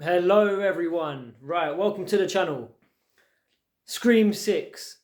Hello everyone. Right, welcome to the channel. Scream 6.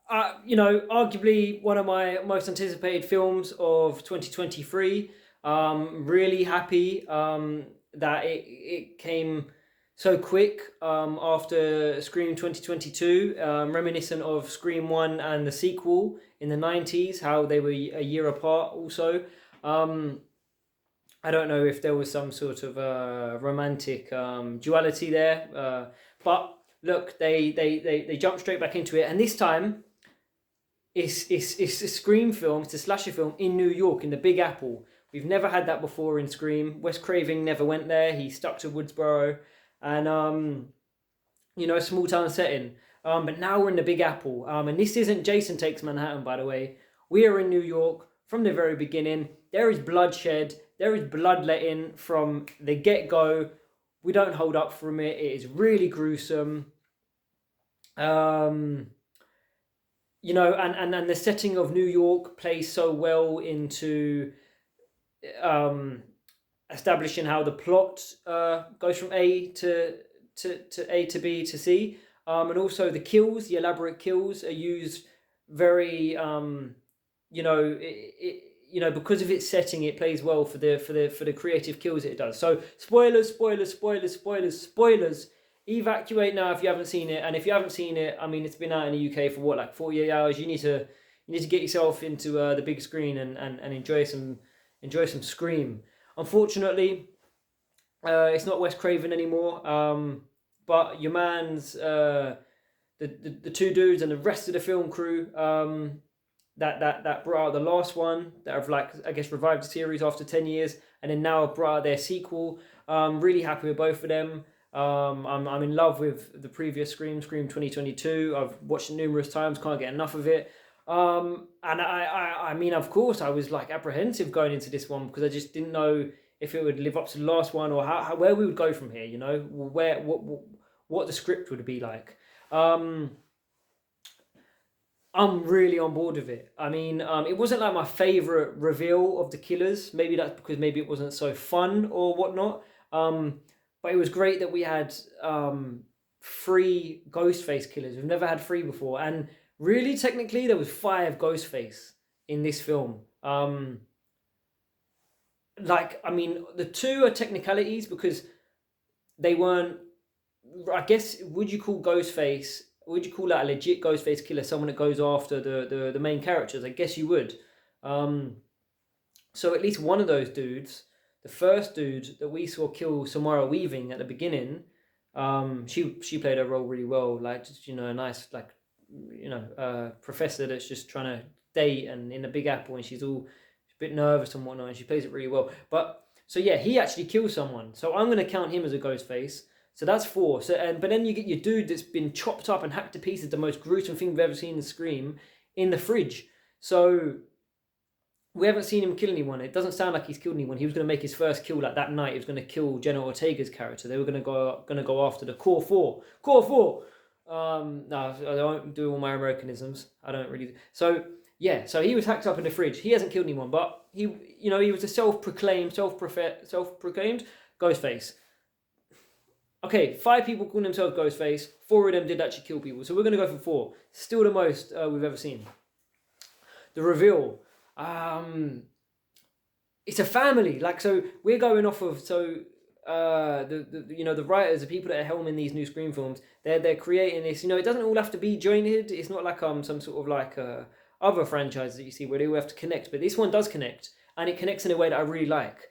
Arguably one of my most anticipated films of 2023. Really happy that it came so quick after Scream 2022, reminiscent of Scream 1 and the sequel in the 90s, how they were a year apart also. I don't know if there was some sort of romantic duality there, but look, they jumped straight back into it, and this time it's a Scream film, it's a slasher film in New York, in the Big Apple. We've never had that before in Scream. Wes Craven never went there. He stuck to Woodsboro, and a small town setting. But now we're in the Big Apple, and this isn't Jason Takes Manhattan, by the way. We are in New York from the very beginning. There is bloodshed. There is bloodletting from the get-go. We don't hold up from it. It is really gruesome. And the setting of New York plays so well into establishing how the plot goes from A to A to B to C. And also the kills, the elaborate kills, are used very because of its setting, it plays well for the creative kills it does. So spoilers. Evacuate now if you haven't seen it, and if you haven't seen it, I mean, it's been out in the UK for what, like 48 hours. You need to get yourself into the big screen and enjoy some Scream. Unfortunately, it's not Wes Craven anymore. But your man's the two dudes and the rest of the film crew that brought out the last one, that have, like, I guess, revived the series after 10 years, and then now have brought out their sequel. Really happy with both of them. I'm in love with the previous Scream 2022. I've watched it numerous times, can't get enough of it. And I mean, of course, I was like apprehensive going into this one because I just didn't know if it would live up to the last one, or where we would go from here. What the script would be like. I'm really on board with it. I mean, it wasn't like my favorite reveal of the killers. Maybe that's because maybe it wasn't so fun or whatnot. But it was great that we had three Ghostface killers. We've never had three before, and really, technically, there was five Ghostface in this film. I mean, the two are technicalities because they weren't. I guess, would you call Ghostface? Would you call that a legit Ghostface killer? Someone that goes after the main characters? I guess you would. So at least one of those dudes, the first dude that we saw kill Samara Weaving at the beginning, she played her role really well. Like, just, a nice, like, professor that's just trying to date and in the Big Apple, and she's all a bit nervous and whatnot, and she plays it really well. But so yeah, he actually kills someone. So I'm gonna count him as a Ghostface. So that's four. But then you get your dude that's been chopped up and hacked to pieces, the most gruesome thing we've ever seen in Scream, in the fridge. So we haven't seen him kill anyone. It doesn't sound like he's killed anyone. He was going to make his first kill like that night. He was going to kill Jenna Ortega's character. They were going to go after the Core Four. Core Four. No, I don't do all my Americanisms. I don't really. So yeah, so he was hacked up in the fridge. He hasn't killed anyone, but he was a self-proclaimed Ghostface. Okay, 5 people calling themselves Ghostface. 4 of them did actually kill people. So we're going to go for 4. Still the most we've ever seen. The reveal. It's a family. Like, so we're going off of, the writers, the people that are helming these new Scream films, they're creating this. It doesn't all have to be jointed. It's not like some sort of like other franchises that you see where they all have to connect. But this one does connect, and it connects in a way that I really like.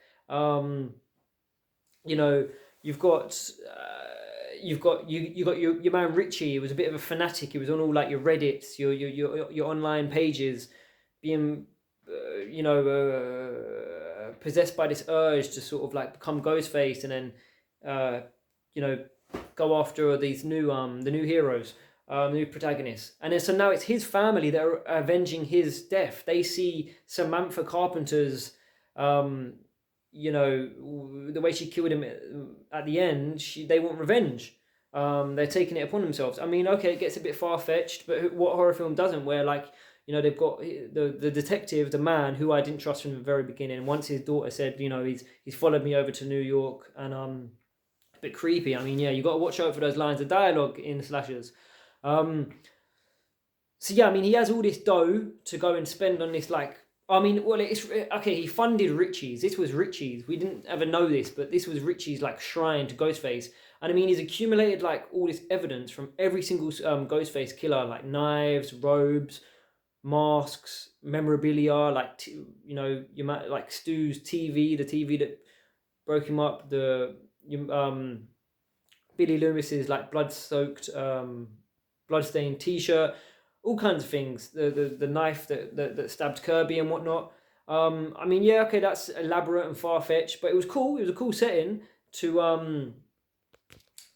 You've got your man Richie. He was a bit of a fanatic. He was on all like your Reddits, your online pages, being possessed by this urge to sort of like become Ghostface, and then go after these new the new heroes, new protagonists. And then so now it's his family that are avenging his death. They see Samantha Carpenter's the way she killed him at the end, they want revenge. They're taking it upon themselves. I mean, okay, it gets a bit far-fetched, but what horror film doesn't, where, like, You know, they've got the detective, the man who I didn't trust from the very beginning. Once his daughter said, you know, he's followed me over to New York, and a bit creepy. I mean, yeah, you got to watch out for those lines of dialogue in slashers. So yeah, I mean, he has all this dough to go and spend on this, like, I mean, well, it's okay. He funded Richie's. This was Richie's. We didn't ever know this, but this was Richie's like shrine to Ghostface. And I mean, he's accumulated like all this evidence from every single Ghostface killer, like knives, robes, masks, memorabilia, like you know, like Stu's TV, the TV that broke him up, the Billy Loomis's like blood-soaked, blood-stained T-shirt, all kinds of things. The knife that stabbed Kirby and whatnot. I mean, yeah, okay, that's elaborate and far-fetched, but it was cool. It was a cool setting to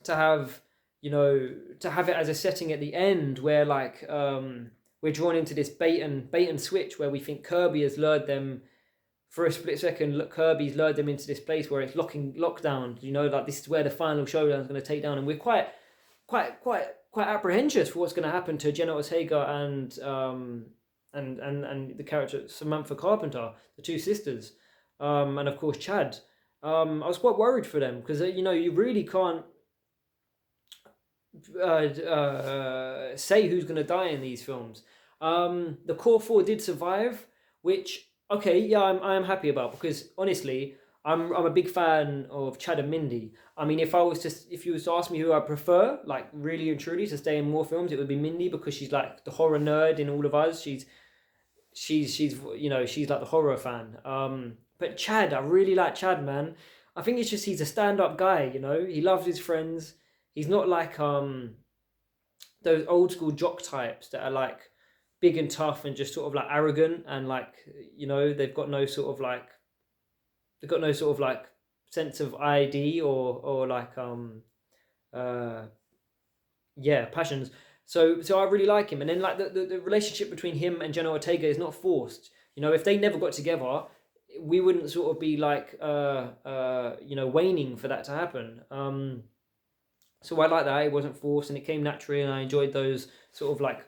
have, you know, to have it as a setting at the end where like we're drawn into this bait and switch where we think Kirby has lured them for a split second. Look, Kirby's lured them into this place where it's lockdown. You know, like this is where the final showdown is going to take down, and we're quite apprehensive for what's going to happen to Jenna Ortega and the character Samantha Carpenter, the two sisters, and of course Chad. I was quite worried for them because you know, you really can't say who's going to die in these films. The core four did survive, which okay, yeah, I'm happy about, because honestly, I'm a big fan of Chad and Mindy. I mean, if you was to ask me who I prefer, like really and truly, to stay in more films, it would be Mindy, because she's like the horror nerd in all of us. She's you know, she's like the horror fan. But Chad, I really like Chad, man. I think it's just he's a stand-up guy. You know, he loves his friends. He's not like those old school jock types that are like big and tough and just sort of like arrogant, and like, you know, they've got no sort of like sense of ID or like yeah, passions. So I really like him. And then like the relationship between him and Jenna Ortega is not forced. You know, if they never got together, we wouldn't sort of be like you know, waning for that to happen. So I like that it wasn't forced and it came naturally, and I enjoyed those sort of like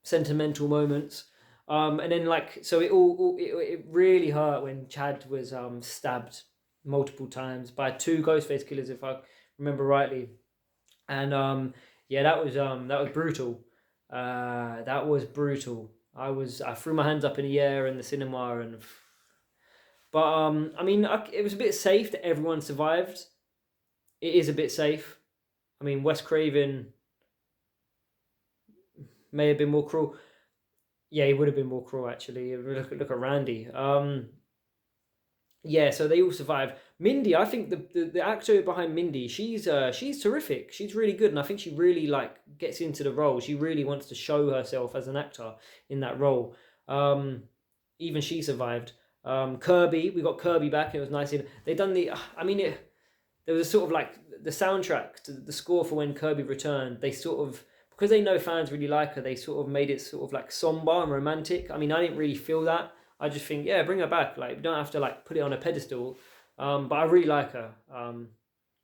sentimental moments. And then like, so it really hurt when Chad was stabbed multiple times by two Ghostface killers, if I remember rightly. And yeah, that was brutal. That was brutal. I threw my hands up in the air in the cinema, and but I mean, it was a bit safe that everyone survived. It is a bit safe. I mean, Wes Craven may have been more cruel. Yeah, he would have been more cruel actually. Look at Randy. Yeah, so they all survived. Mindy, I think the actor behind Mindy, she's terrific. She's really good, and I think she really like gets into the role. She really wants to show herself as an actor in that role. Even she survived. Kirby, we got Kirby back. It was nice. They done the. I mean, there was a sort of like the soundtrack to the score for when Kirby returned. They sort of, because they know fans really like her, they sort of made it sort of like somber and romantic. I mean, I didn't really feel that. I just think, yeah, bring her back. Like, we don't have to like put it on a pedestal. But I really like her. And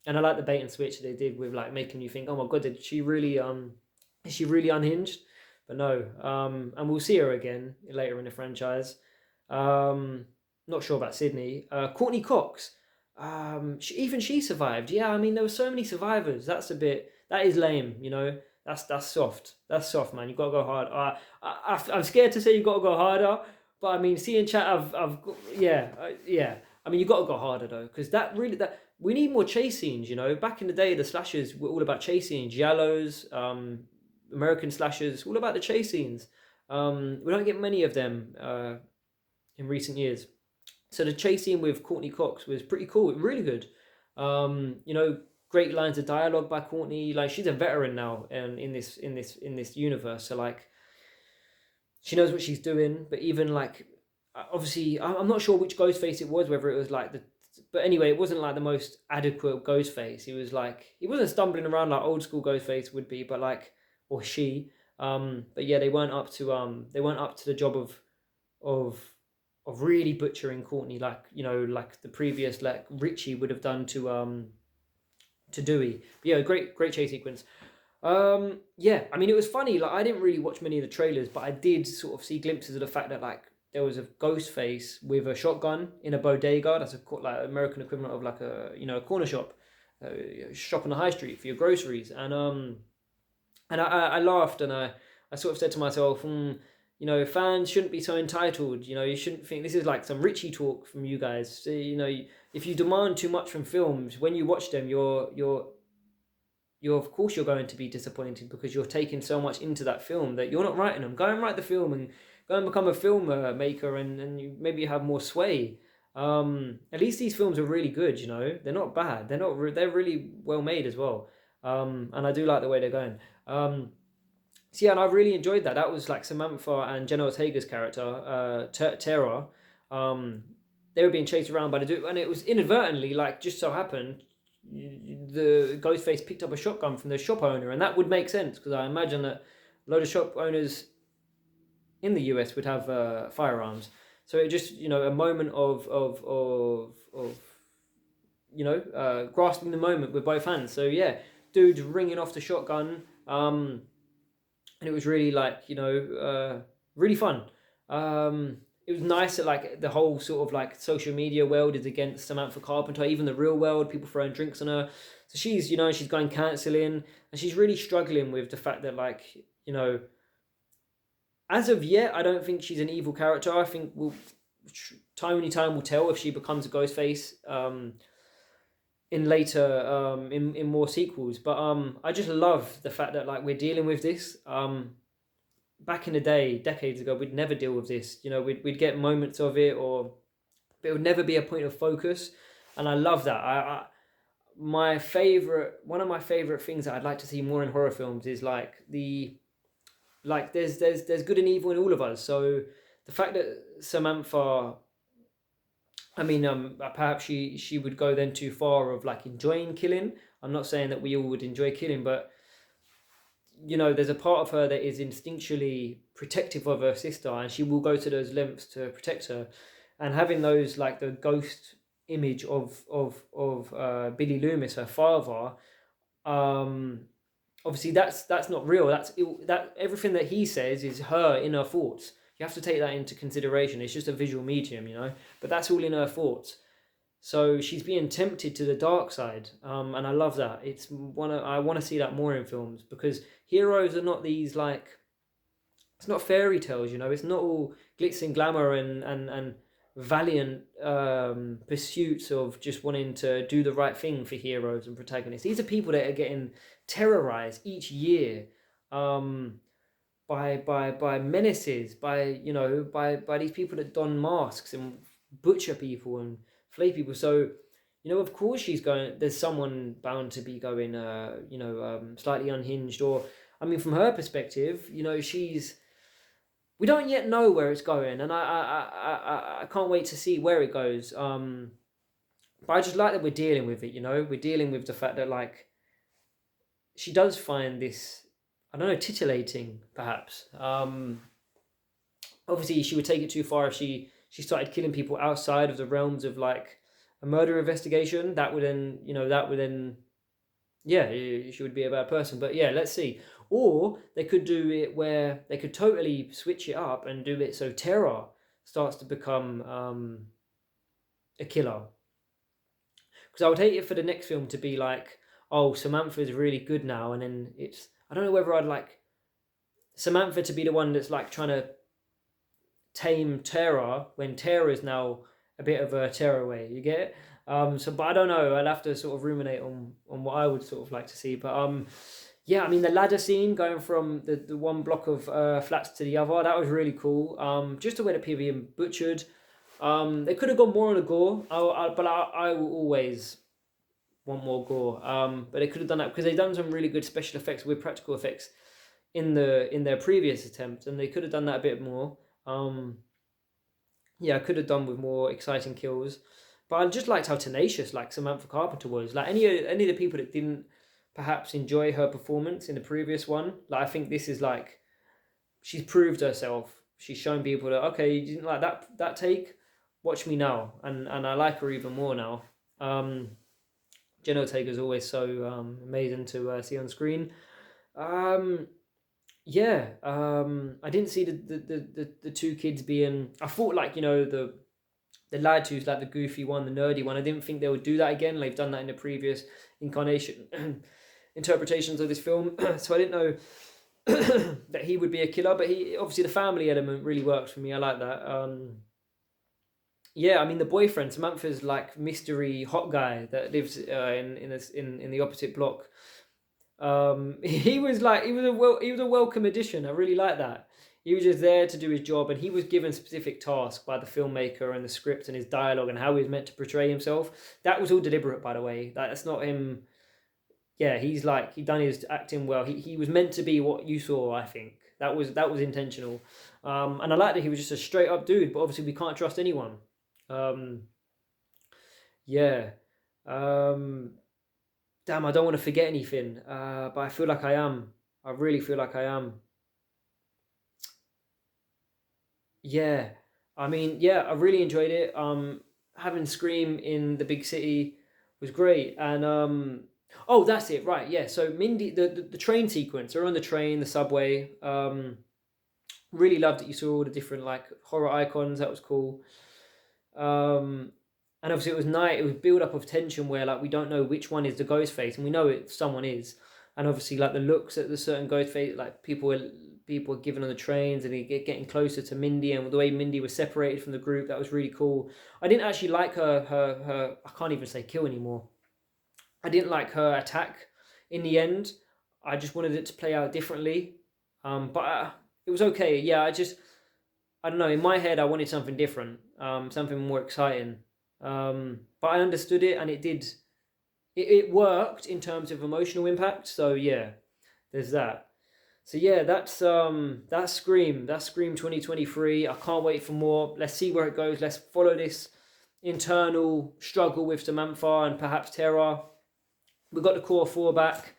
I like the bait and switch they did with like making you think, oh my god, is she really unhinged? But no. And we'll see her again later in the franchise. Not sure about Sydney. Courtney Cox. She survived. Yeah, I mean, there were so many survivors. That is lame, you know. That's soft. That's soft, man. You gotta go hard. I'm scared to say you gotta go harder, but I mean, seeing chat, yeah. I mean, you gotta go harder though, because that we need more chase scenes. You know, back in the day, the slashers were all about chase scenes, giallos, American slashers, all about the chase scenes. We don't get many of them in recent years. So the chase scene with Courtney Cox was pretty cool, really good. You know, great lines of dialogue by Courtney. Like, she's a veteran now, in this universe. So like, she knows what she's doing. But even like, obviously, I'm not sure which Ghostface it was. Whether it was like but anyway, it wasn't like the most adequate Ghostface. He wasn't stumbling around like old school Ghostface would be, but like, or she. But yeah, they weren't up to the job of really butchering Courtney, like, you know, like the previous, like Richie would have done to Dewey. But yeah, great chase sequence. Yeah, I mean, it was funny. Like, I didn't really watch many of the trailers, but I did sort of see glimpses of the fact that like there was a ghost face with a shotgun in a bodega. That's a like American equivalent of like a a corner shop, shop on the high street for your groceries. And I laughed and I sort of said to myself, fans shouldn't be so entitled. You shouldn't think this is like some Richie talk from you guys. So, if you demand too much from films, when you watch them, you're of course you're going to be disappointed because you're taking so much into that film that you're not writing them. Go and write the film and go and become a film maker, and you maybe have more sway. At least these films are really good. They're not bad. They're really well made as well. And I do like the way they're going. So yeah, and I really enjoyed that. That was like Samantha and Jenna Ortega's character, Tara. Um, they were being chased around by the dude, and it was inadvertently, like, just so happened, the Ghostface picked up a shotgun from the shop owner, and that would make sense because I imagine that a lot of shop owners in the US would have firearms. So it just, a moment of grasping the moment with both hands. So yeah, dude ringing off the shotgun. And it was really like really fun. It was nice that like the whole sort of like social media world is against Samantha Carpenter, even the real world, people throwing drinks on her. So she's going cancelling, and she's really struggling with the fact that like as of yet, I don't think she's an evil character. I think time will tell if she becomes a Ghostface. In later in more sequels, but I just love the fact that like we're dealing with this. Back in the day, decades ago, we'd never deal with this. We'd get moments of it, but it would never be a point of focus, and I love that. One of my favorite things that I'd like to see more in horror films is like there's good and evil in all of us. So the fact that Samantha, I mean, perhaps she would go then too far of like enjoying killing. I'm not saying that we all would enjoy killing, but there's a part of her that is instinctually protective of her sister, and she will go to those lengths to protect her. And having those like the ghost image of Billy Loomis, her father, obviously that's not real. That everything that he says is her in her thoughts. You have to take that into consideration. It's just a visual medium, but that's all in her thoughts. So she's being tempted to the dark side, and I love that. I want to see that more in films because heroes are not these like, it's not fairy tales, It's not all glitz and glamour and valiant pursuits of just wanting to do the right thing for heroes and protagonists. These are people that are getting terrorized each year. By menaces, by these people that don masks and butcher people and flay people. So, of course there's someone bound to be going, slightly unhinged, or, I mean, from her perspective, we don't yet know where it's going, and I can't wait to see where it goes. But I just like that we're dealing with it, we're dealing with the fact that like, she does find this, I don't know, titillating, perhaps. Obviously, she would take it too far if she started killing people outside of the realms of like a murder investigation. That would then, yeah, she would be a bad person. But yeah, let's see. Or they could do it where they could totally switch it up and do it so Tara starts to become a killer. Because I would hate it for the next film to be like, oh, Samantha's really good now, and then I don't know whether I'd like Samantha to be the one that's like trying to tame Tara when Tara is now a bit of a tearaway. You get it? But I don't know. I'd have to sort of ruminate on what I would sort of like to see. But yeah, I mean the ladder scene going from the one block of flats to the other, that was really cool. Just the way that people are being butchered. They could have gone more on the gore. But I will always want more gore. But they could have done that because they've done some really good special effects with practical effects in their previous attempt, and they could have done that a bit more. Yeah, I could have done with more exciting kills, but I just liked how tenacious like Samantha Carpenter was. Like any of the people that didn't perhaps enjoy her performance in the previous one, like I think this is like she's proved herself. She's shown people that okay, you didn't like that take, watch me now, and I like her even more now. Jenna Ortega is always so amazing to see on screen. Um, yeah. I didn't see the two kids being. I thought like the lad who's like the goofy one, the nerdy one. I didn't think they would do that again. They've done that in the previous incarnation interpretations of this film, so I didn't know that he would be a killer. But he obviously the family element really works for me. I like that. Yeah, I mean the boyfriend Samantha's like mystery hot guy that lives in the opposite block. He was like he was a welcome addition. I really like that. He was just there to do his job, and he was given specific task by the filmmaker and the script and his dialogue and how he was meant to portray himself. That was all deliberate, by the way. That's not him. Yeah, he's like he done his acting well. He was meant to be what you saw. I think that was intentional. And I like that he was just a straight up dude. But obviously, we can't trust anyone. Um, yeah. Um, Damn, I don't want to forget anything, but I feel like I am. I really feel like I am. Yeah, I mean, yeah, I really enjoyed it. Having Scream in the big city was great, and oh, that's it, right? Yeah. So Mindy, the train sequence, they're on the train, the subway. Really loved it. You saw all the different like horror icons. That was cool. Um, and obviously it was night. It was build up of tension where like we don't know which one is the ghost face, and we know it someone is. And obviously like the looks at the certain ghost face, like people were given on the trains, and they get getting closer to Mindy, and the way Mindy was separated from the group, that was really cool. I didn't actually like her. I can't even say kill anymore. I didn't like her attack in the end. I just wanted it to play out differently. But it was okay. Yeah, I don't know. In my head, I wanted something different, something more exciting. But I understood it, and it did. It worked in terms of emotional impact. So yeah, there's that. So yeah, that's Scream. That's Scream 2023. I can't wait for more. Let's see where it goes. Let's follow this internal struggle with Samantha and perhaps Tara. We got the core four back.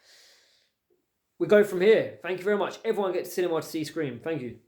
We go from here. Thank you very much. Everyone get to cinema to see Scream. Thank you.